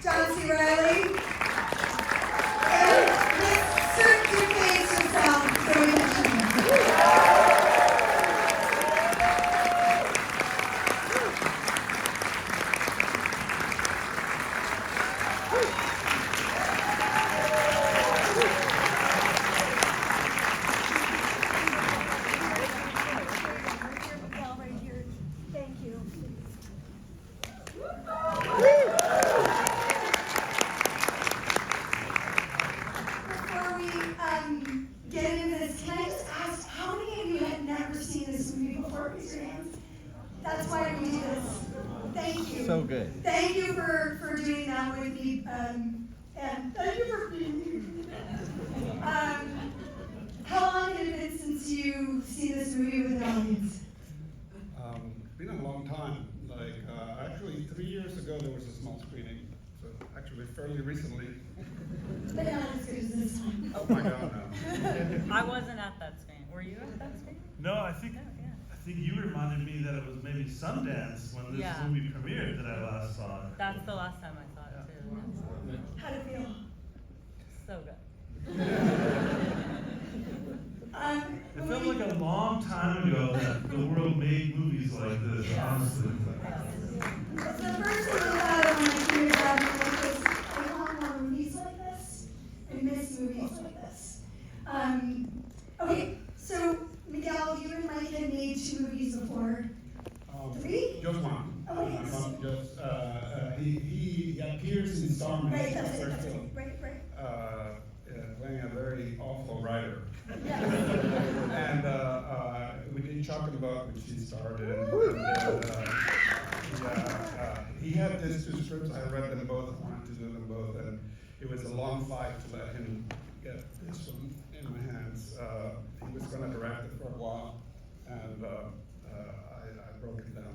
John C. Reilly. And Miss Certificate herself, Zooey Deschanel. That's why we do this. Thank you. So good. Thank you for doing that with me, and thank you for being here. How long has it been since you've seen this movie with an audience? It's been a long time. Like, actually 3 years ago there was a small screening, so actually fairly recently. But not as good as this one. Oh my God, no. I wasn't at that screening. Were you at that screening? No, I think you reminded me that it was maybe Sundance when this movie premiered that I last saw it. That's the last time I saw it too. How did it feel? So good. It felt like a long time ago that the world made movies like this, honestly. It's the first thing I thought when I came to graduate was, I want more movies like this, and miss movies like this. Okay, so Miguel, you and Mike had made 2 movies before. 3? Just one. Oh, yes. He appears in Starman. Right, that's it. Right. Playing a very awful writer. Yes. And we did Chocolate About, which he starred in. He had these 2 scripts. I read them both. I wanted to do them both, and it was a long fight to let him get this one in my hands. He was going to direct it for a while, and I broke it down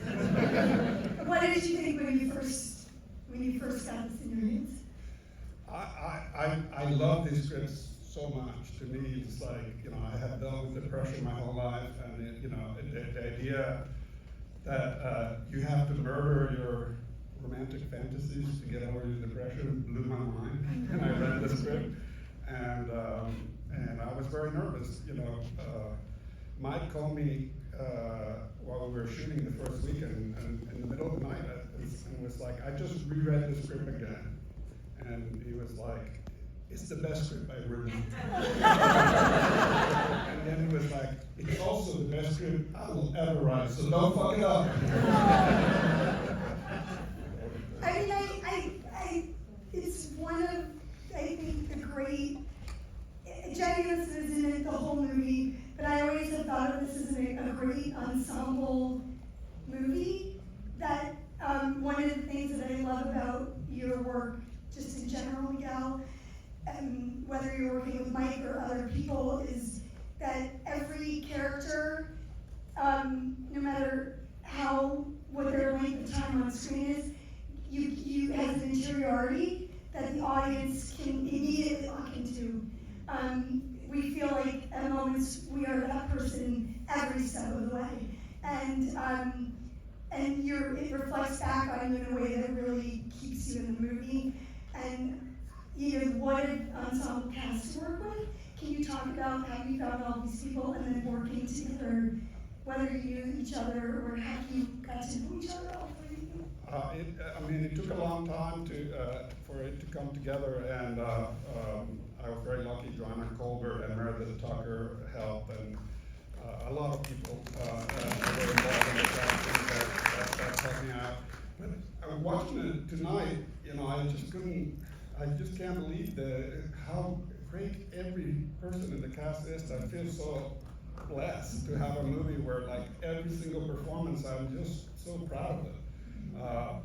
eventually. What did you think when you first got this in your hands? I love these scripts so much. To me, it's like, I have dealt with depression my whole life, and the idea that you have to murder your romantic fantasies to get over your depression blew my mind. And I read the script, and I was very nervous. Mike called me while we were shooting the first weekend, and in the middle of the night, and was like, I just reread the script again. And he was like, it's the best script I've written. And then he was like, it's also the best script I will ever write, so don't fuck it up. I mean, it's one of, I think, the great, Jenny is in it the whole movie, but I always have thought of this as a great ensemble movie. That one of the things that I love about your work, just in general, Miguel, whether you're working with Mike or other people, is that every character, no matter what their length of time on screen is, you has an interiority that the audience can immediately lock into. We feel like at moments we are that person every step of the way, and it reflects back on you in a way that really keeps you in the movie. And what an ensemble cast to work with. Can you talk about how you found all these people and then working together, whether you knew each other or how you got to know each other, all 3 of you? It took a long time for it to come together, and I was very lucky. Joanna Colbert and Meredith Tucker helped, and a lot of people were involved in the casting that helped me out. But watching it tonight, I just can't believe how great every person in the cast is. I feel so blessed to have a movie where, like, every single performance, I'm just so proud of it. I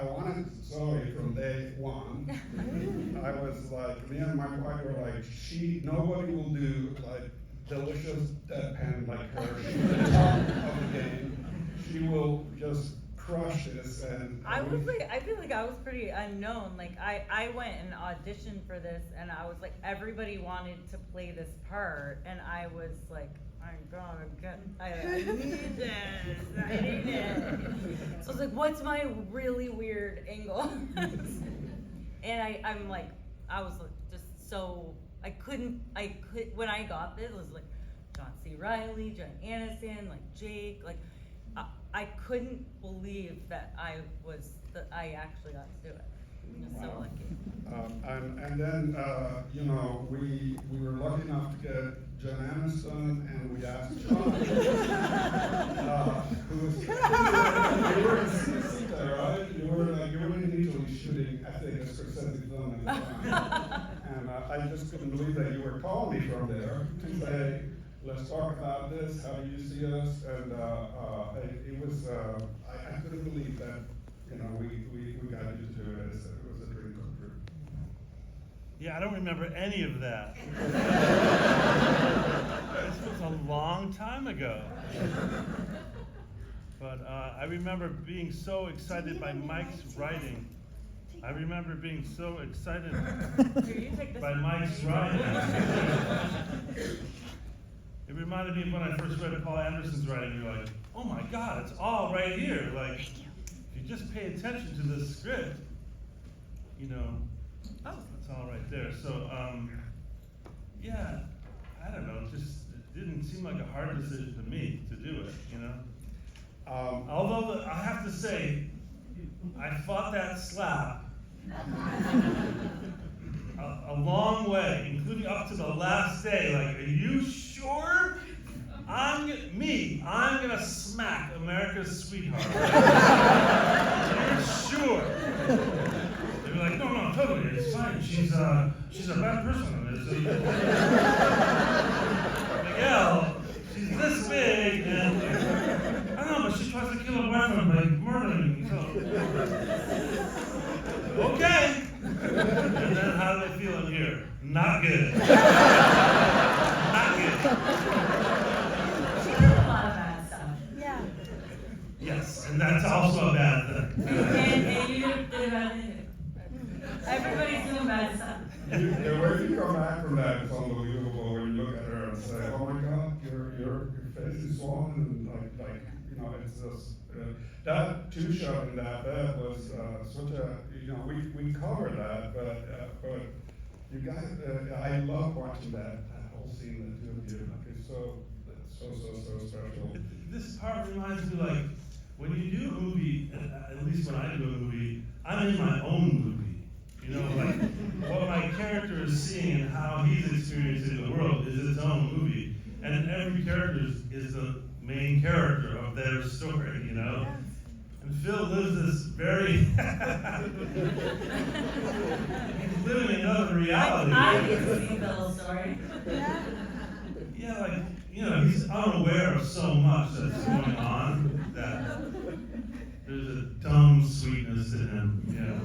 wanted Zooey from day one. I was like, me and my wife were like, nobody will do like delicious deadpan like her. She's the top of the game. She will just crush this. And I feel like I was pretty unknown. Like I went and auditioned for this, and I was like, everybody wanted to play this part, and I was like, I need this. I need it. So I was like, what's my really weird angle? And I'm like, I was like, just so, when I got this, it was like John C. Reilly, Jen Aniston, like Jake, like, I couldn't believe that I actually got to do it. I'm so lucky. And then, you know, we were lucky enough to get Jen Aniston, and we asked John, who was, you were in Cinecittà, right? You were in Italy shooting, I think, a Scorsese film at the time. And I just couldn't believe that you were calling me from there to say, let's talk about this, how do you see us? And it was, I couldn't believe that, you know, we got you to do it. It was a dream come true. Yeah, I don't remember any of that. This was a long time ago. But I remember being so excited by Mike's writing. I remember being so excited by Mike's writing. It reminded me of when I first read Paul Anderson's writing. You're like, oh my God, it's all right here. Like, if you just pay attention to the script, you know, it's all right there. So, yeah, I don't know, it didn't seem like a hard decision to me to do it, you know? Although I have to say, I fought that slap a long way, including up to the last day. Like, are you sure? I'm gonna smack America's sweetheart. You're sure? They're like, no, totally, it's fine. She's a bad person. Miguel, she's this big, and I don't know, but she tries to kill a boyfriend by murdering. So, okay. And then how do they feel in here? Not good. Not good. She did a lot of bad stuff. Yeah. Yes, and that's also a bad thing. And you did bad things. Everybody's doing bad stuff. The way you come back from that is unbelievable when you look at her and say, oh my God, your face is swollen, and like you know, it's just, that two-shot in that bed was such a, you know, we covered that, but you guys, I love watching that whole scene that you do. Like, it's so special. This part reminds me, like, when you do a movie, at least when I do a movie, I'm in my own movie. You know, like, what my character is seeing and how he's experiencing the world is its own movie. And every character is the main character of their story, you know? And Phil lives this very, he's living another reality. I get to see Phil's story. Yeah, like, you know, he's unaware of so much that's going on that there's a dumb sweetness in him, you know?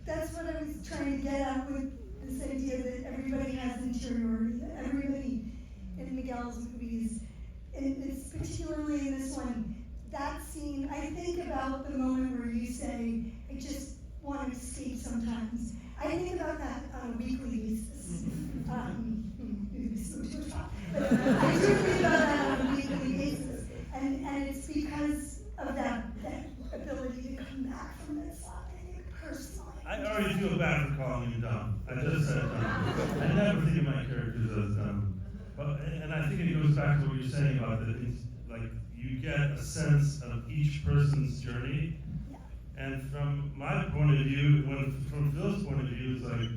That's what I was trying to get at with this idea that everybody has interiority, that everybody in Miguel's movies, and it's particularly in this one, that scene, I think about the moment where you say, I just want to escape sometimes. I think about that on a weekly basis. Maybe so too much, but I do think about that on a weekly basis. And it's because of that ability to come back from that slap. Personally. I already feel bad for calling him dumb. I just said dumb. I never think of my characters as dumb. And I think it goes back to what you're saying about that. It's like you get a sense of each person's journey. Yeah. And from my point of view, from Phil's point of view, it's like,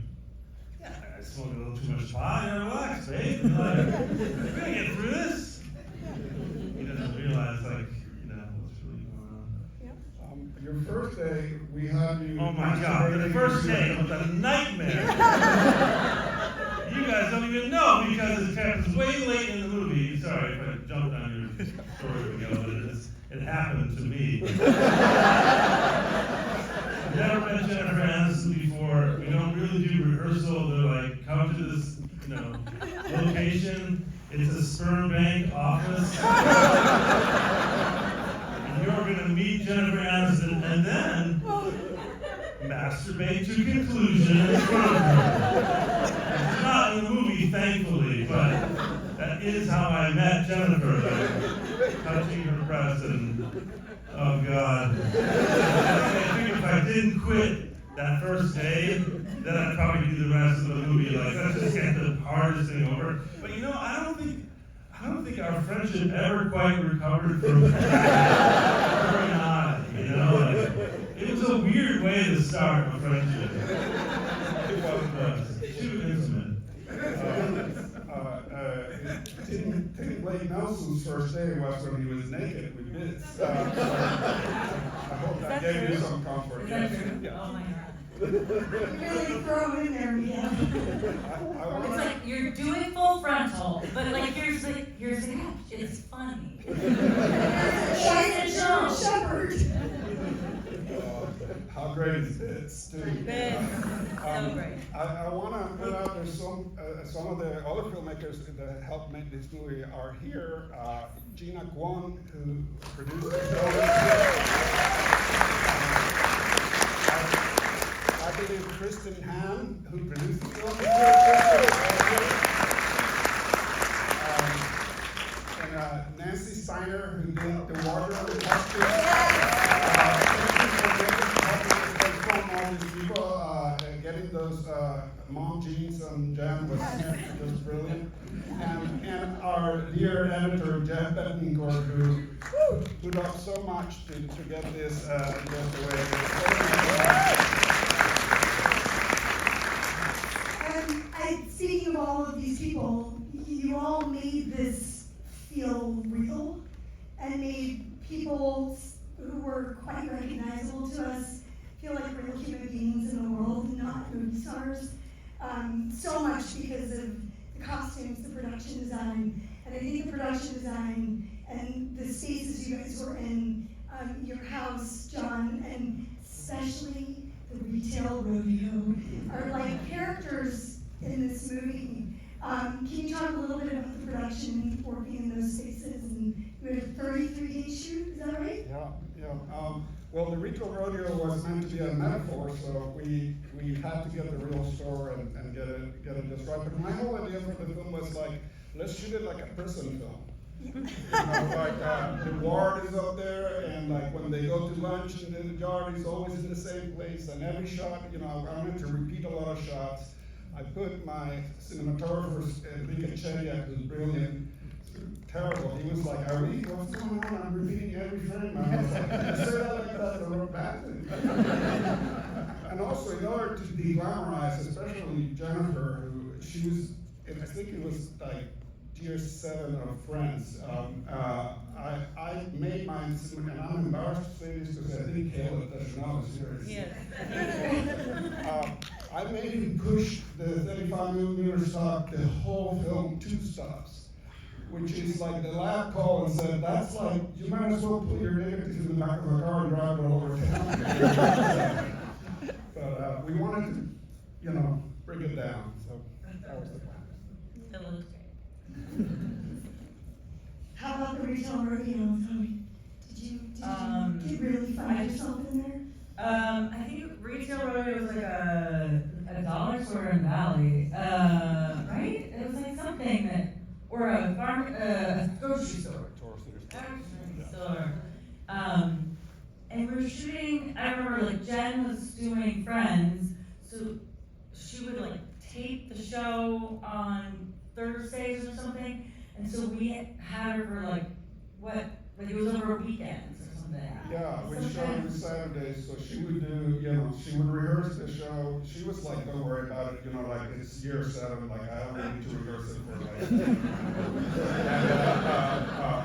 yeah, I smoked a little too much pot. Yeah, relax, babe. And like, we're gonna get through this. He doesn't realize, like, you know, what's really going on. Your first day, we had you. Oh my God, the first day was a nightmare. You guys don't even know because it's way late in the movie. Sorry if I jumped on your story ago, but it happened to me. I've never met Jennifer Aniston before. We don't really do rehearsal. They're like, come to this, you know, location. It's a sperm bank office. And you're going to meet Jennifer Aniston and then masturbate to conclusion in front of her. It's not in the movie, thankfully, but That is how I met Jennifer, like, touching her breast and, oh God. I think if I didn't quit that first day, then I'd probably do the rest of the movie. Like, let's just get the hardest thing over. But you know, I don't think our friendship ever quite recovered from her and I, you know? Like, it was a weird way to start a friendship. It was too intimate. Tim Blake Nelson's first day was when he was naked with bits. I hope that gave you some comfort. Is that Yes. true? Yeah. Oh my God. You really throw him in there, yeah. It's like, you're doing full frontal, but like, here's the catch, it's funny. Shepherd. How great is this, too? Bits. So great. I want to put out there some of the other filmmakers that helped make this movie are here. Gina Kwon, who produced the show. I believe Kristen Ham, who produced the film. And Nancy Steiner, who did the wardrobe and costumes. All these people getting those mom jeans on Jan was just brilliant. And our dear editor, Jeff Bettencourt, who put up so much to get this just the way it is. Speaking of all of these people, you all made this feel real and made people who were quite recognizable to us feel like real human beings in the world, not movie stars. So much because of the costumes, the production design, and I think the production design and the spaces you guys were in, your house, John, and especially the retail rodeo, are like characters in this movie. Can you talk a little bit about the production and working in those spaces? And you had a 33-day shoot, is that right? Yeah. Well, the retail rodeo was meant to be a metaphor, so we had to get the real store and get it just right. But my whole idea for the film was like, let's shoot it like a prison film. You know, like the ward is up there, and like when they go to lunch, and the yard is always in the same place, and every shot, you know, I wanted to repeat a lot of shots. I put my cinematographer, Miguel Arteta, who's brilliant, terrible. He was like, "Are we? What's going on? I'm repeating every frame." And I was like, "You say that like that's a real bad thing." And also, in order to de-glamorize, especially Jennifer, who she was, I think it was like year 7 of Friends. I made mine, and I'm embarrassed to say this because I think Miguel Deschanel is here. Yes. I made him push the 35mm stop the whole film 2 stops, which is like the lab call and said, that's like, you might as well put your negatives in the back of a car and drive it all over town. But we wanted to, you know, bring it down, so that was the plan. It looks great. How about the retail rodeo, Zoe? Did you really find yourself in there? I think retail rodeo was like a dollar store in Valley, right? It was like something that, or a farm, grocery store. Grocery store. And we were shooting, I remember like Jen was doing Friends, so she would like tape the show on Thursdays or something, and so we had her for like, like it was over weekends or something. Yeah, we showed Saturdays, so she would do, you know, she would rehearse the show. She was like, don't worry about it, you know, like it's year 7, like I don't need to rehearse it for like.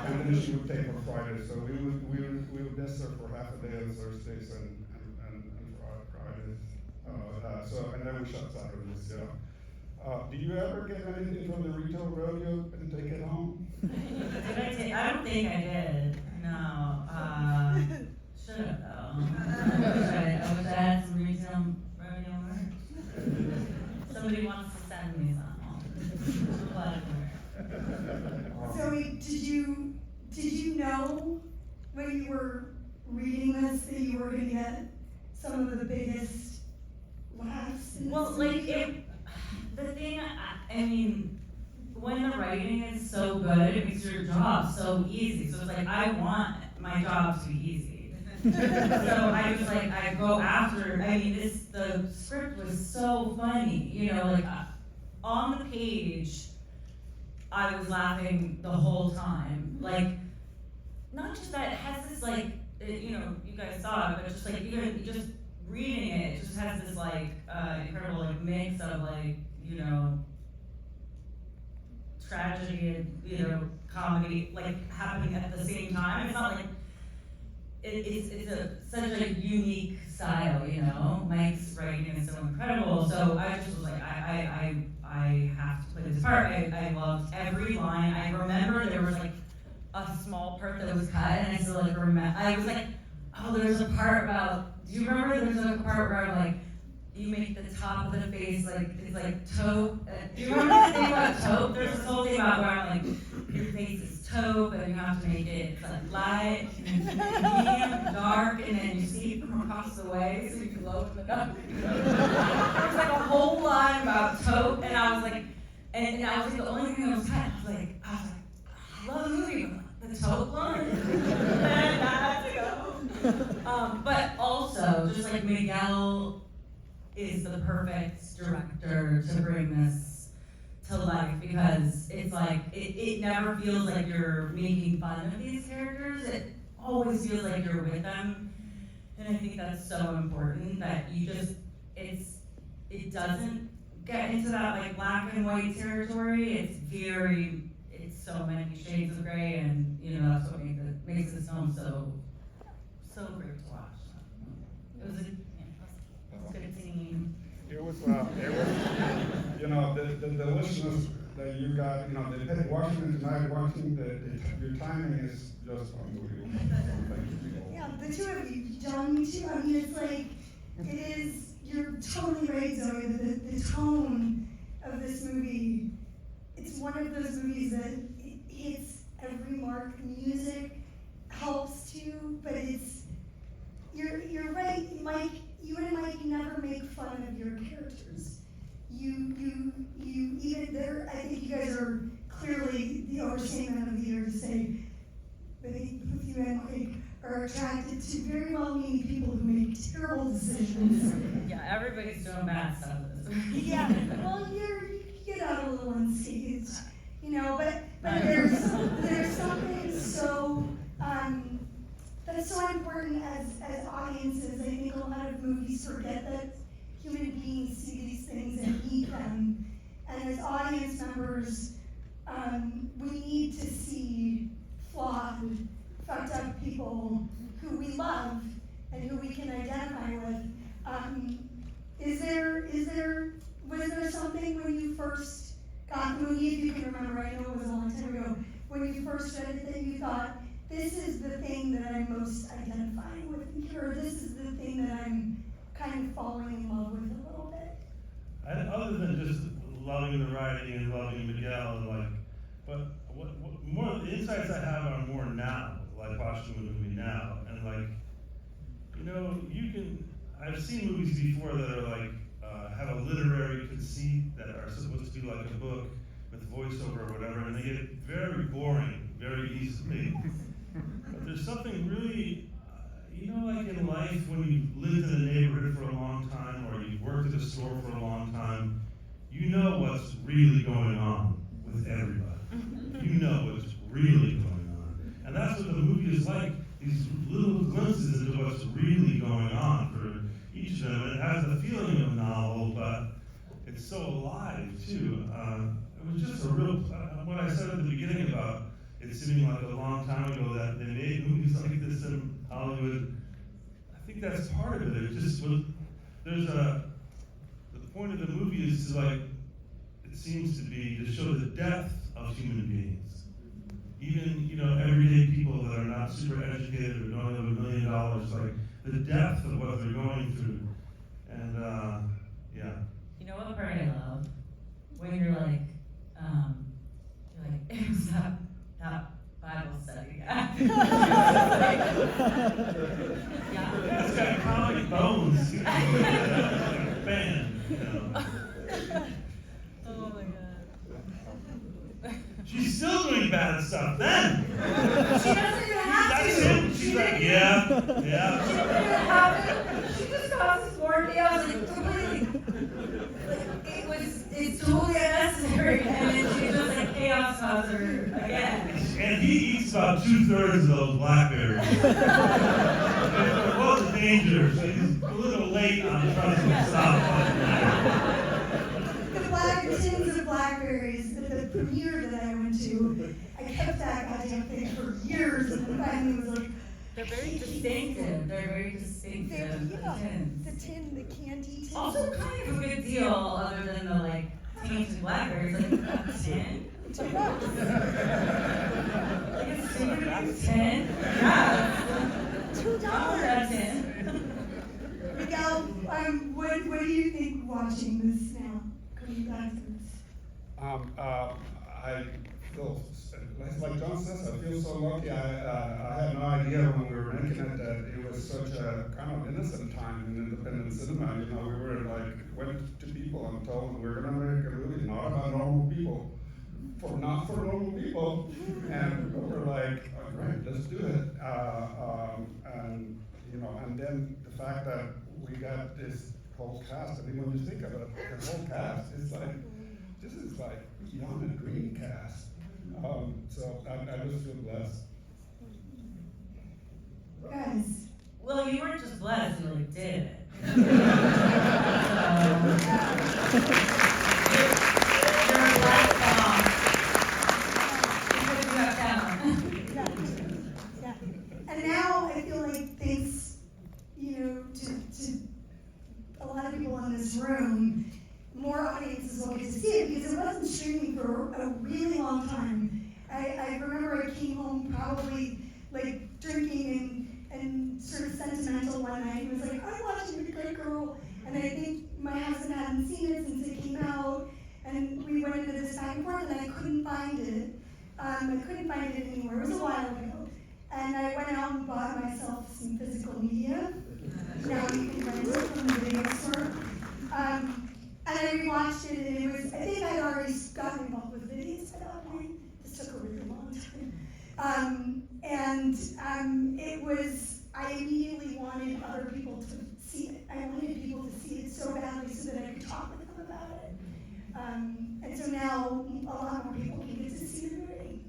And then she would take on Friday, so we would miss her for half a day on Thursdays and Fridays. And then we shot Saturdays, yeah. Did you ever get anything from the retail rodeo and take it home? Did I don't think I did. No. Should have though. I wish I had some retail rodeo merch. Somebody wants to send me some. Zoe, did you know when you were reading this that you were going to get some of the biggest laughs in Well, this like movie? the thing, I mean, when the writing is so good, it makes your job so easy. So it's like, I want my job to be easy. So I was like, I go after, I mean, the script was so funny, you know, like, on the page, I was laughing the whole time. Like, not just that, it has this, like, you know, you guys saw it, but just like, even just reading it, it just has this, like, incredible, like, mix of, like, you know, tragedy and, you know, comedy, like, happening at the same time. It's not like, it's such a unique style, you know? Mike's writing is so incredible, so I just was like, I have to play this part. I loved every line. I remember there was, like, a small part that was cut, and I still, like, remember, I was like, oh, there's a part about, do you remember there's a part where, like, you make the top of the face, like, it's like taupe. Do you remember the thing about taupe? There's this whole thing about where I'm like, your face is taupe, and you have to make it like light, and medium, dark, and then you see it from across the way, so you glow in the dark. There's like a whole line about taupe, and I was like, the only thing that was cut, I was like, I love the movie, but the taupe one, and I had to go. But also, just like Miguel is the perfect director to bring this to life, because it's like, it never feels like you're making fun of these characters. It always feels like you're with them. And I think that's so important, that you just, it doesn't get into that like black and white territory. It's so many shades of gray, and you know, that's what makes this film so great to watch. It was a good scene. It was, you know, the deliciousness that you got, you know, watching it tonight, your timing is just unbelievable. Thank you, Miguel. Yeah, the two of you, John, me too. I mean, it's like, you're totally right, Zoe. The tone of this movie, it's one of those movies that it hits every mark. Music helps too, but you're right, Mike. You and Mike never make fun of your characters. You even there. I think you guys are clearly the overstatement of the year to say that both you and Mike are attracted to very well-meaning people who make terrible decisions. Yeah, everybody's doing bad stuff. Yeah, well, you get out a little unscathed, you know. But there's something so. That's so important as audiences. I think a lot of movies forget that human beings see these things and eat them. And as audience members, we need to see flawed, fucked up people who we love and who we can identify with. Was there something when you first got the movie, if you can remember, I know it was a long time ago, when you first read it, that you thought, this is the thing that I'm most identifying with, or this is the thing that I'm kind of falling in love with a little bit? Other than just loving the writing and loving Miguel, and like, but what more the insights I have are more now, like watching the movie now, and like, you know, I've seen movies before that are like have a literary conceit that are supposed to be like a book with voiceover or whatever, and they get very boring very easily. But there's something really, you know, like in life when you've lived in a neighborhood for a long time, or you've worked at a store for a long time, you know what's really going on with everybody. You know what's really going on. And that's what the movie is like, these little glimpses into what's really going on for each of them. And it has the feeling of a novel, but it's so alive too. It was just a real, what I said at the beginning about it seeming like a long time ago that they made movies like this in Hollywood. I think that's part of it. It just was, the point of the movie is to like, it seems to be to show the depth of human beings. Even, you know, everyday people that are not super educated or don't have $1 million, like the depth of what they're going through. And yeah. You know what part I love? When you're like, it was that Bible study guy. Yeah. It's got comic bones. Band, you know. Oh my god. She's still doing bad stuff then. She doesn't even have That's to. it. She's like, yeah. She doesn't even have to. She just causes more chaos. It's totally unnecessary. And then she's just like chaos causer again. And he eats about 2/3 of those blackberries. Well, the danger, so he's a little late on trusting himself. The tins of blackberries at the premiere that I went to, I kept that goddamn thing for years, and then finally was like, They're very Distinctive. They're very distinctive. yeah, Tins. the tin, the candy tin. Also kind of a good deal other than the like tainted blackberries, like a tin. $2. Like a super 10? Yeah. $2. tin. Miguel, what do you think watching this now? Coming back to this? I feel, like John says, I feel so lucky. I had no idea when we were making it that it was such a kind of innocent time in independent cinema. You know, we were like, went to people and told them we're gonna make a movie not about normal people, not for normal people. And we were like, oh, great, let's do it. And you know, and then the fact that we got this whole cast. I mean, when you think of it, the whole cast, it's like, this is like young and green cast. So I just feel blessed. Guys, Well, you weren't just blessed, you like did it. You're a black mom. Because you have talent. yeah. And now I feel like thanks, you know, to a lot of people in this room, more audiences will get to see it because it wasn't streaming for a really long time. I remember I came home probably like drinking and sort of sentimental one night and was like, I'm watching The Good Girl, and I think my husband hadn't seen it since it came out, and we went into this back and forth and I couldn't find it. I couldn't find it anywhere. It was a while ago. And I went out and bought myself some physical media. Now you can rent it from the video store. And I rewatched it, and it was, I think I'd already gotten involved with Vidiots at that point. This took a really long time. It was, I immediately wanted other people to see it. I wanted people to see it so badly so that I could talk with them about it. And so now a lot more people can get to see the movie.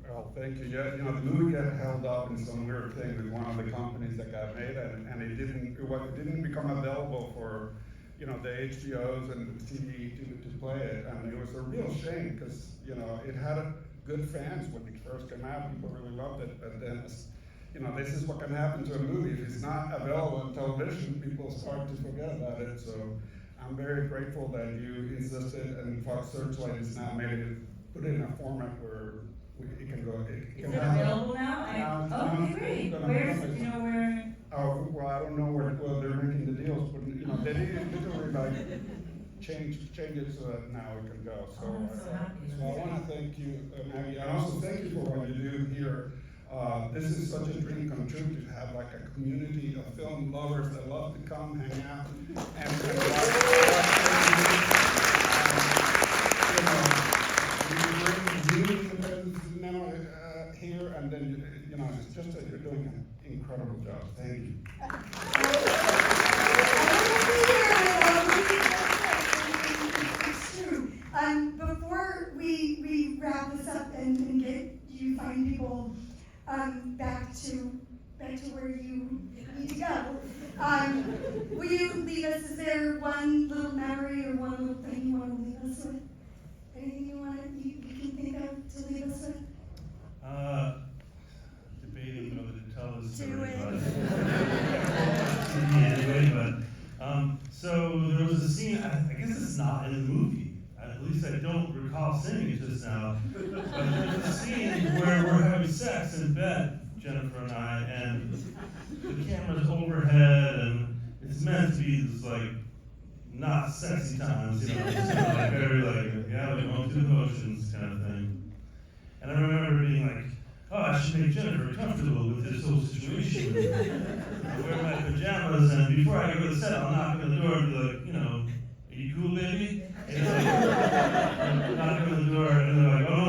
Well, thank you. Yeah, you know, the movie got held up in some weird thing with one of the companies that got made it, and it didn't become available for, you know, the HBOs and the TV to play it, and it was a real shame because, you know, it had good fans when it first came out. People really loved it, but then, you know, this is what can happen to a movie. If it's not available on television, people start to forget about it. So I'm very grateful that you insisted, and Fox Searchlight has now made it, put it in a format where it can go. Is it available now? Okay, great. Where's, do you know where? Oh, well, I don't know where they're making the deals, but, you know, they didn't literally like change it so that now it can go. So, I'm so happy. so I want to thank you, Maggie, and also thank you for what you do here. This is such a dream come true to have like a community of film lovers that love to come hang out and you know, you bring the cinema here, and then you know, it's just that you're doing an incredible job. Thank you. It's true. Before we wrap this up and get you fine people back to where you need to go, will you leave us? Is there one little memory or one little thing you want to leave us with? Anything you can think of to leave us with? Debating whether to tell this Do story, it. anyway, so there was a scene, I guess it's not in the movie, at least I don't recall seeing it just now, but there's a scene where we're having sex in bed, Jennifer and I, and the camera's overhead, and it's meant to be this, like, not sexy times, you know, just kind of like very, like, yeah, we're going through the motions kind of thing. And I remember being like, oh, I should make Jennifer comfortable with this whole situation. I wear my pajamas, and before I go to the set, I'll knock on the door and be like, you know, are you cool, baby? And like, knock on the door, and they're like, oh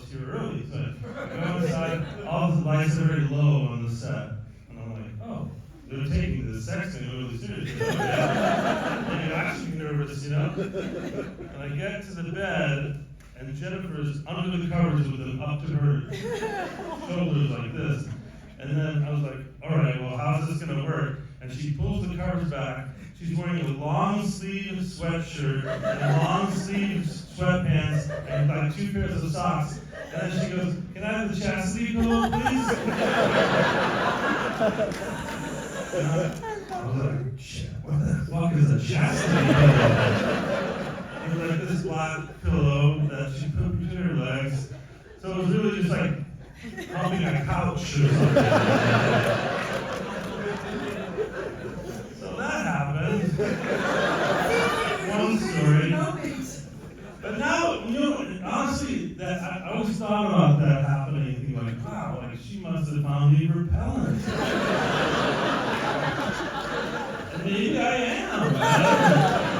it's here early. So I go inside, all the lights are very low on the set. And I'm like, oh, they're taking this sex thing really seriously. Oh, yeah. And you're actually nervous, you know? And I get to the bed, and Jennifer's under the covers with them up to her shoulders like this. And then I was like, all right, well, how's this gonna work? And she pulls the covers back. She's wearing a long sleeve sweatshirt and long sleeve sweatpants and like 2 pairs of socks. And then she goes, can I have the chastity pillow, please? And I was like, shit, what the fuck is a chastity pillow? It was like this black pillow that she put between her legs. So it was really just like humping a couch or something. So that happened. One story. But now, you know, honestly, that I always thought about that happening and thinking like, wow, like she must have found me repellent. And maybe I am. I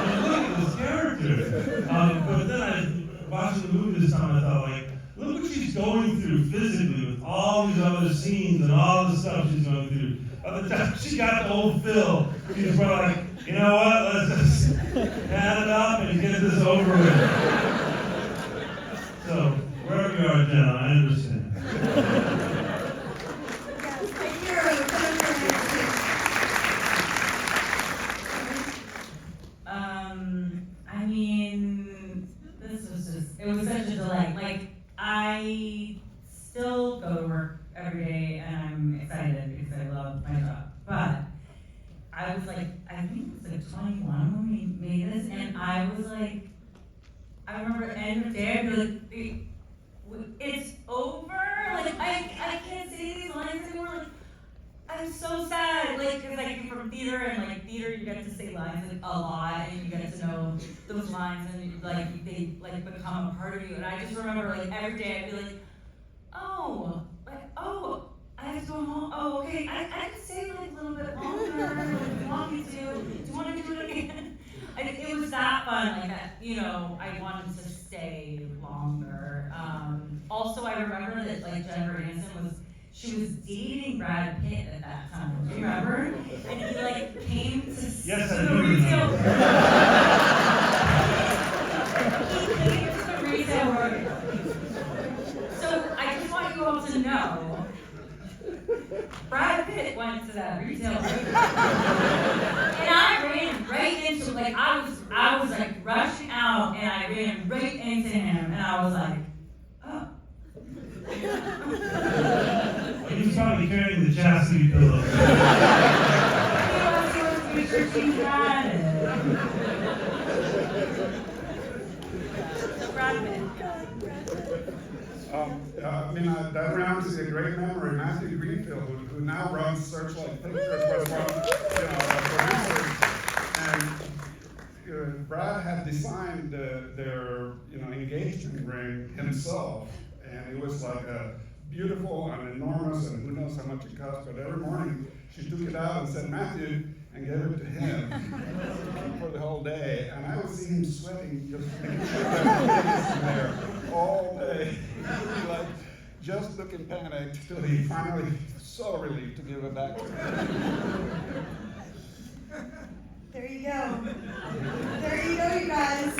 mean, look at this character. But then watching the movie this time, I thought like, look what she's going through physically with all these other scenes and all the stuff she's going through. By the time she got to old Phil, she was probably like, you know what, let's just add it up and get this over with. So, wherever you are, Jenna, I understand. Yes, a hero, I mean, this was just, it was such a delight. Like, I still go to work every day and I'm excited because I love my job. But I was like, I think it was like 21 when we made this, and I was like, I remember at the end of the day, I'd be like, it's over? Like, I can't say these lines anymore. Like, I'm so sad. Like, because I came from theater, and like theater, you get to say lines like a lot, and you get to know those lines, and like they like become a part of you. And I just remember like every day, I'd be like, oh, I have to go home. Oh, okay. I can stay like a little bit longer. If you want me to. Do you want to do it again? It was that fun. Like that, you know, I wanted to stay longer. Also, I remember that like Jennifer Aniston she was dating Brad Pitt at that time. Do you remember? And he like came to Yes, I the do retail. remember. He came to the retail rodeo. So I just want you all to know, Brad Pitt went to that retail rodeo. And I ran right into, like, I was like rushing out, and I ran right into him, and I was like, oh. He was probably carrying the chastity pillow. He was researching that. So Brad Pitt. That round is a great memory. Matthew Greenfield, who now runs Searchlight Pictures, was one of producers. And Brad had designed their engagement ring himself, and it was like a beautiful and enormous, and who knows how much it cost. But every morning she took it out and said, Matthew, and gave it to him for the whole day. And I would see him sweating, just making sure that was in there all day. Like, just looking panicked till he finally was so relieved to give it back to me. There you go. There you go, you guys.